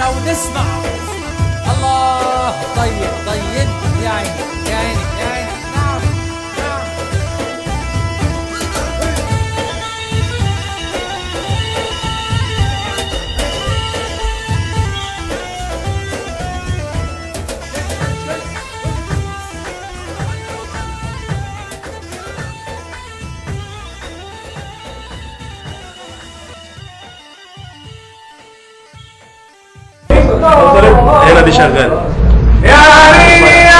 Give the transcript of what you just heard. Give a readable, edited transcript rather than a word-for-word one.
ونسمع. الله طيب طيب يا عيني يا عيني يا عيني. نعم نعم. هنا دي شغال. يا